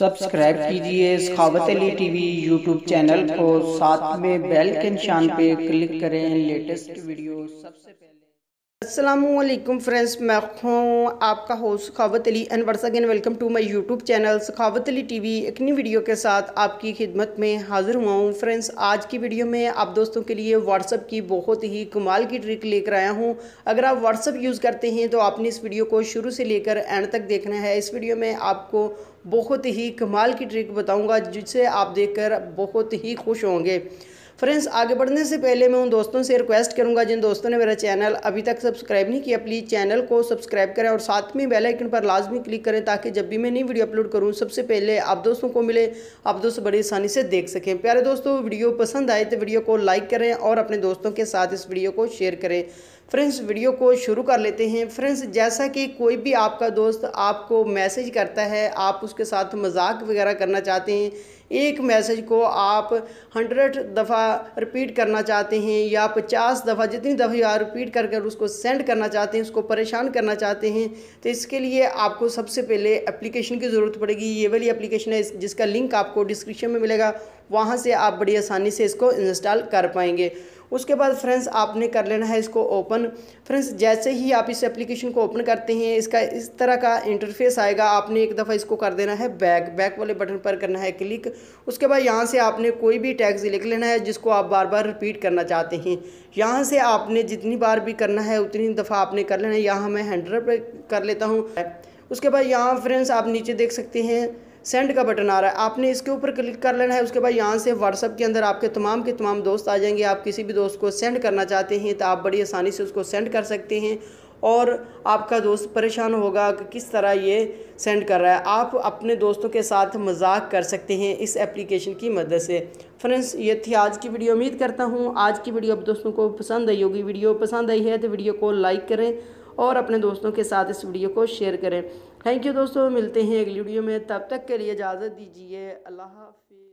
Subscribe कीजिए सखावत Ali TV YouTube channel को, साथ में बेल के निशान पे क्लिक करें लेटेस्ट वीडियो सबसे पहले। अस्सलामुअलैकुम फ्रेंड्स, मैं हूँ आपका host Sakhawat Ali and once again welcome to my YouTube channel Sakhawat Ali TV. एक नई वीडियो के साथ आपकी खिदमत में हाजिर हुआ हूँ। फ्रेंड्स, आज की वीडियो में आप दोस्तों के लिए व्हाट्सएप की बहुत ही कमाल की ट्रिक लेकर आया हूँ। अगर आप व्हाट्सएप यूज़ करते हैं तो आपने इस वीडियो को शुरू से लेकर एंड तक देखना है। इस वीडियो में आपको बहुत ही कमाल की ट्रिक बताऊँगा जिसे आप देखकर बहुत ही खुश होंगे। फ्रेंड्स, आगे बढ़ने से पहले मैं उन दोस्तों से रिक्वेस्ट करूंगा जिन दोस्तों ने मेरा चैनल अभी तक सब्सक्राइब नहीं किया, प्लीज़ चैनल को सब्सक्राइब करें और साथ में बेल आइकन पर लाजमी क्लिक करें ताकि जब भी मैं नई वीडियो अपलोड करूं सबसे पहले आप दोस्तों को मिले, आप दोस्त बड़ी आसानी से देख सकें। प्यारे दोस्तों, वीडियो पसंद आए तो वीडियो को लाइक करें और अपने दोस्तों के साथ इस वीडियो को शेयर करें। फ्रेंड्स, वीडियो को शुरू कर लेते हैं। फ्रेंड्स, जैसा कि कोई भी आपका दोस्त आपको मैसेज करता है, आप उसके साथ मजाक वगैरह करना चाहते हैं, एक मैसेज को आप 100 दफ़ा रिपीट करना चाहते हैं या 50 दफ़ा, जितनी दफ़ा आप रिपीट कर उसको सेंड करना चाहते हैं, उसको परेशान करना चाहते हैं, तो इसके लिए आपको सबसे पहले एप्लीकेशन की ज़रूरत पड़ेगी। ये वाली एप्लीकेशन है जिसका लिंक आपको डिस्क्रिप्शन में मिलेगा, वहाँ से आप बड़ी आसानी से इसको इंस्टॉल कर पाएंगे। उसके बाद फ्रेंड्स, आपने कर लेना है इसको ओपन। फ्रेंड्स, जैसे ही आप इस एप्लीकेशन को ओपन करते हैं इसका इस तरह का इंटरफेस आएगा। आपने एक दफ़ा इसको कर देना है बैक वाले बटन पर करना है क्लिक। उसके बाद यहाँ से आपने कोई भी टैग्स लिख लेना है जिसको आप बार बार रिपीट करना चाहते हैं। यहाँ से आपने जितनी बार भी करना है उतनी दफ़ा आपने कर लेना है। यहाँ मैं 100 पे कर लेता हूँ। उसके बाद यहाँ फ्रेंड्स आप नीचे देख सकते हैं सेंड का बटन आ रहा है, आपने इसके ऊपर क्लिक कर लेना है। उसके बाद यहाँ से व्हाट्सएप के अंदर आपके तमाम के तमाम दोस्त आ जाएंगे। आप किसी भी दोस्त को सेंड करना चाहते हैं तो आप बड़ी आसानी से उसको सेंड कर सकते हैं और आपका दोस्त परेशान होगा कि किस तरह ये सेंड कर रहा है। आप अपने दोस्तों के साथ मजाक कर सकते हैं इस एप्लीकेशन की मदद से। फ्रेंड्स, ये थी आज की वीडियो। उम्मीद करता हूँ आज की वीडियो आप दोस्तों को पसंद आई होगी। वीडियो पसंद आई है तो वीडियो को लाइक करें और अपने दोस्तों के साथ इस वीडियो को शेयर करें। थैंक यू दोस्तों, मिलते हैं अगली वीडियो में। तब तक के लिए इजाज़त दीजिए। अल्लाह हाफ़िज़।